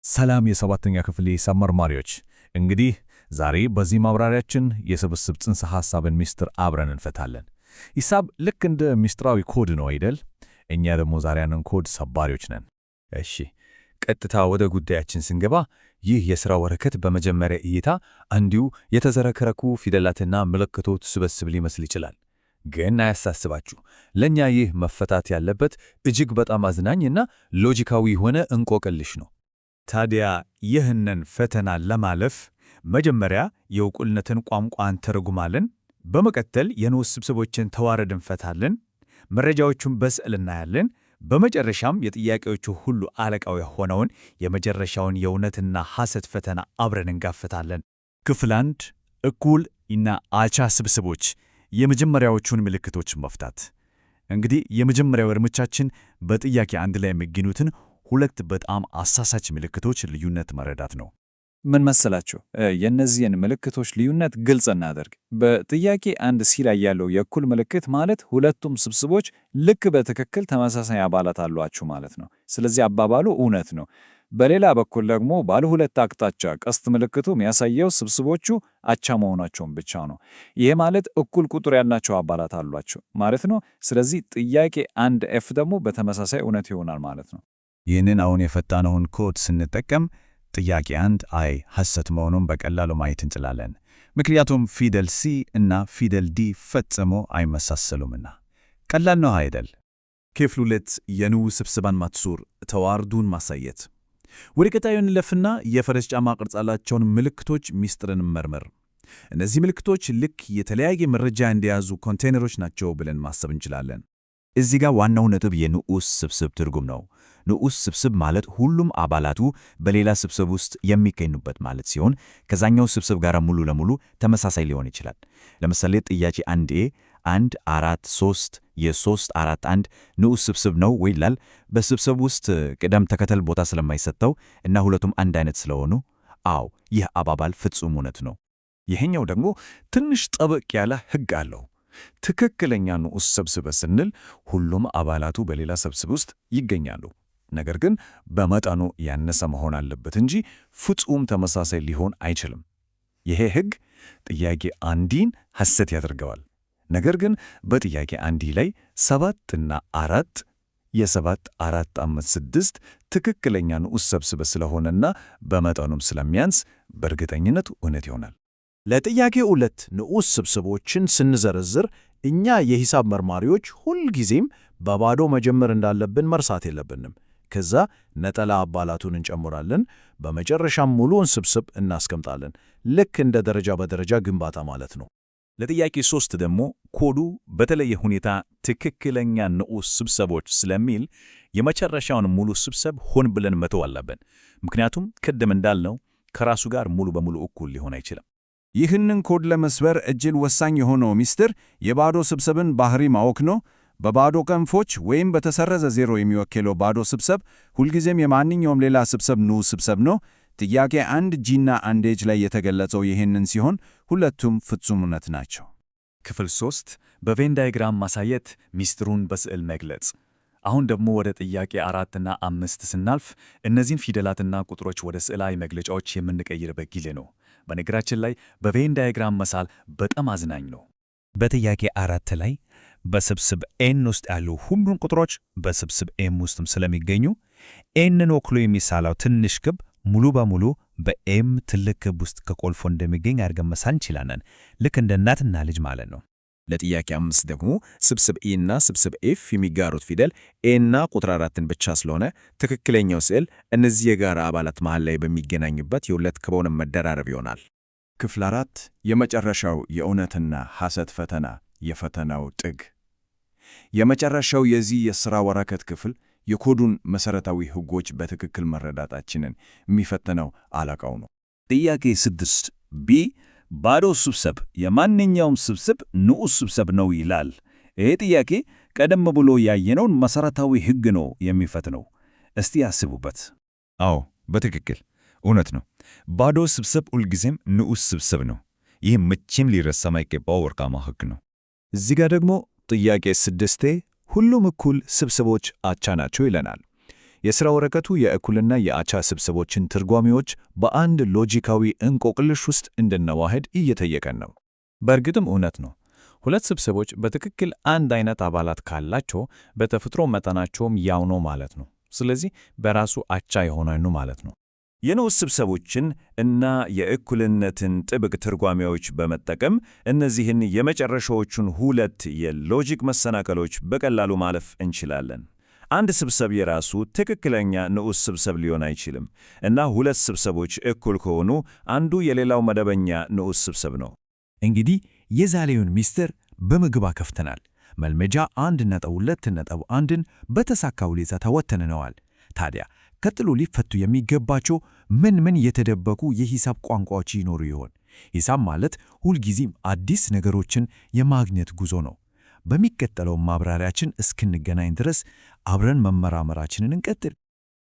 ሰላም የሰባተኛ ክፍል የሂሳብ መርማሪዎች፣ እንግዲህ ዛሬ በዚህ ማብራሪያችን የስብስብ ጽንሰ ሐሳብን ሚስጥር አብረን እንፈታለን። ሂሳብ ልክ እንደ ሚስጥራዊ ኮድ ነው አይደል? እኛ ደግሞ ዛሬ ያንን ኮድ ሰባሪዎች ነን። እሺ፣ ቀጥታ ወደ ጉዳያችን ስንገባ ይህ የሥራ ወረቀት በመጀመሪያ እይታ እንዲሁ የተዘረከረኩ ፊደላትና ምልክቶች ስብስብ ሊመስል ይችላል። ግን አያሳስባችሁ፣ ለእኛ ይህ መፈታት ያለበት እጅግ በጣም አዝናኝና ሎጂካዊ የሆነ እንቆቅልሽ ነው። ታዲያ ይህንን ፈተና ለማለፍ መጀመሪያ የእኩልነትን ቋንቋ እንተረጉማለን። በመቀጠል የንዑስ ስብስቦችን ተዋረድ እንፈታለን። መረጃዎቹን በስዕል እናያለን። በመጨረሻም የጥያቄዎቹ ሁሉ አለቃው የሆነውን የመጨረሻውን የእውነትና ሐሰት ፈተና አብረን እንጋፈታለን። ክፍል 1 እኩል እና አቻ ስብስቦች፣ የመጀመሪያዎቹን ምልክቶች መፍታት። እንግዲህ የመጀመሪያው እርምጃችን በጥያቄ 1 ላይ የሚገኙትን ሁለት በጣም አሳሳች ምልክቶች ልዩነት መረዳት ነው። ምን መሰላችሁ? የእነዚህን ምልክቶች ልዩነት ግልጽ እናደርግ። በጥያቄ 1 ሲ ላይ ያለው የእኩል ምልክት ማለት ሁለቱም ስብስቦች ልክ በትክክል ተመሳሳይ አባላት አሏችሁ ማለት ነው። ስለዚህ አባባሉ እውነት ነው። በሌላ በኩል ደግሞ ባለ ሁለት አቅጣጫ ቀስት ምልክቱ የሚያሳየው ስብስቦቹ አቻ መሆናቸውን ብቻ ነው። ይሄ ማለት እኩል ቁጥር ያላቸው አባላት አሏቸው ማለት ነው። ስለዚህ ጥያቄ 1 ኤፍ ደግሞ በተመሳሳይ እውነት ይሆናል ማለት ነው። ይህንን አሁን የፈታነውን ኮድ ስንጠቀም ጥያቄ 1 አይ ሐሰት መሆኑን በቀላሉ ማየት እንችላለን። ምክንያቱም ፊደል ሲ እና ፊደል ዲ ፈጽሞ አይመሳሰሉምና። ቀላል ነው አይደል? ክፍል 2 የንዑስ ስብስባን ማትሱር ተዋርዱን ማሳየት። ወደ ቀጣዩ እንለፍና የፈረስ ጫማ ቅርጽ ያላቸውን ምልክቶች ሚስጥርን መርምር። እነዚህ ምልክቶች ልክ የተለያየ መረጃ እንደያዙ ኮንቴነሮች ናቸው ብለን ማሰብ እንችላለን። እዚህ ጋር ዋናው ነጥብ የንዑስ ስብስብ ትርጉም ነው። ንዑስ ስብስብ ማለት ሁሉም አባላቱ በሌላ ስብስብ ውስጥ የሚገኙበት ማለት ሲሆን ከዛኛው ስብስብ ጋር ሙሉ ለሙሉ ተመሳሳይ ሊሆን ይችላል። ለምሳሌ ጥያቄ 1 1 4 3 የ3 4 1 ንዑስ ስብስብ ነው ወይ ይላል። በስብስብ ውስጥ ቅደም ተከተል ቦታ ስለማይሰጠው እና ሁለቱም አንድ አይነት ስለሆኑ አዎ፣ ይህ አባባል ፍጹም እውነት ነው። ይሄኛው ደግሞ ትንሽ ጠበቅ ያለ ሕግ አለው። ትክክለኛ ንዑስ ስብስብ ስንል ሁሉም አባላቱ በሌላ ስብስብ ውስጥ ይገኛሉ፣ ነገር ግን በመጠኑ ያነሰ መሆን አለበት እንጂ ፍጹም ተመሳሳይ ሊሆን አይችልም። ይሄ ሕግ ጥያቄ 1ን ሐሰት ያደርገዋል። ነገር ግን በጥያቄ 1 ላይ 7 እና 4 የ7 4 5 6 ትክክለኛ ንዑስ ስብስብ ስለሆነና በመጠኑም ስለሚያንስ በእርግጠኝነት እውነት ይሆናል። ለጥያቄ 2 ንዑስ ስብስቦችን ስንዘረዝር እኛ የሂሳብ መርማሪዎች ሁልጊዜም በባዶ መጀመር እንዳለብን መርሳት የለብንም። ከዛ ነጠላ አባላቱን እንጨምራለን። በመጨረሻም ሙሉውን ስብስብ እናስቀምጣለን። ልክ እንደ ደረጃ በደረጃ ግንባታ ማለት ነው። ለጥያቄ 3 ደግሞ ኮዱ በተለየ ሁኔታ ትክክለኛ ንዑስ ስብስቦች ስለሚል የመጨረሻውን ሙሉ ስብስብ ሆን ብለን መተው አለብን። ምክንያቱም ቅድም እንዳልነው ከራሱ ጋር ሙሉ በሙሉ እኩል ሊሆን አይችልም። ይህንን ኮድ ለመስበር እጅግ ወሳኝ የሆነው ሚስጥር የባዶ ስብስብን ባህሪ ማወቅ ነው። በባዶ ክንፎች ወይም በተሰረዘ ዜሮ የሚወክለው ባዶ ስብስብ ሁልጊዜም የማንኛውም ሌላ ስብስብ ንዑስ ስብስብ ነው። ጥያቄ 1 ጂና 1 ኤች ላይ የተገለጸው ይህንን ሲሆን ሁለቱም ፍጹም እውነት ናቸው። ክፍል 3 በቬን ዳያግራም ማሳየት፣ ሚስጥሩን በስዕል መግለጽ። አሁን ደግሞ ወደ ጥያቄ 4 እና 5 ስናልፍ እነዚህን ፊደላትና ቁጥሮች ወደ ስዕላዊ መግለጫዎች የምንቀይርበት ጊዜ ነው። በነገራችን ላይ በቬን ዳያግራም መሳል በጣም አዝናኝ ነው። በጥያቄ 4 ላይ በስብስብ ኤን ውስጥ ያሉ ሁሉም ቁጥሮች በስብስብ ኤም ውስጥም ስለሚገኙ ኤንን ወክሎ የሚሳለው ትንሽ ክብ ሙሉ በሙሉ በኤም ትልቅ ክብ ውስጥ ከቆልፎ እንደሚገኝ አድርገን መሳል እንችላለን። ልክ እንደ እናትና ልጅ ማለት ነው። ለጥያቄ 5 ደግሞ ስብስብ ኢ እና ስብስብ ኤፍ የሚጋሩት ፊደል ኤ እና ቁጥር 4ን ብቻ ስለሆነ ትክክለኛው ስዕል እነዚህ የጋራ አባላት መሃል ላይ በሚገናኙበት የሁለት ክቦን መደራረብ ይሆናል። ክፍል 4 የመጨረሻው የእውነትና ሐሰት ፈተና፣ የፈተናው ጥግ። የመጨረሻው የዚህ የሥራ ወረቀት ክፍል የኮዱን መሠረታዊ ሕጎች በትክክል መረዳታችንን የሚፈትነው አለቃው ነው። ጥያቄ 6 ቢ ባዶ ስብስብ የማንኛውም ስብስብ ንዑስ ስብስብ ነው ይላል። ይሄ ጥያቄ ቀደም ብሎ ያየነውን መሠረታዊ ሕግ ነው የሚፈትነው። እስቲ ያስቡበት። አዎ፣ በትክክል እውነት ነው። ባዶ ስብስብ ሁልጊዜም ንዑስ ስብስብ ነው። ይህ መቼም ሊረሳ የማይገባው ወርቃማ ሕግ ነው። እዚህ ጋር ደግሞ ጥያቄ 6 ሁሉም እኩል ስብስቦች አቻ ናቸው ይለናል። የሥራ ወረቀቱ የእኩልና የአቻ ስብስቦችን ትርጓሜዎች በአንድ ሎጂካዊ እንቆቅልሽ ውስጥ እንድንዋህድ እየጠየቀን ነው። በእርግጥም እውነት ነው። ሁለት ስብስቦች በትክክል አንድ አይነት አባላት ካላቸው በተፈጥሮ መጠናቸውም ያው ነው ማለት ነው። ስለዚህ በራሱ አቻ ይሆናሉ ማለት ነው። የንዑስ ስብስቦችን እና የእኩልነትን ጥብቅ ትርጓሜዎች በመጠቀም እነዚህን የመጨረሻዎቹን ሁለት የሎጂክ መሰናከሎች በቀላሉ ማለፍ እንችላለን። አንድ ስብስብ የራሱ ትክክለኛ ንዑስ ስብስብ ሊሆን አይችልም እና ሁለት ስብስቦች እኩል ከሆኑ አንዱ የሌላው መደበኛ ንዑስ ስብስብ ነው። እንግዲህ የዛሬውን ሚስጥር በምግብ አከፍተናል። መልመጃ 1.2.1ን በተሳካ ሁኔታ ተወጥነነዋል። ታዲያ ቀጥሎ ሊፈቱ የሚገባቸው ምን የተደበቁ የሂሳብ ቋንቋዎች ይኖሩ ይሆን? ሂሳብ ማለት ሁልጊዜም አዲስ ነገሮችን የማግኘት ጉዞ ነው። በሚቀጥለው ማብራሪያችን እስክንገናኝ ድረስ አብረን መመራመራችንን እንቀጥል።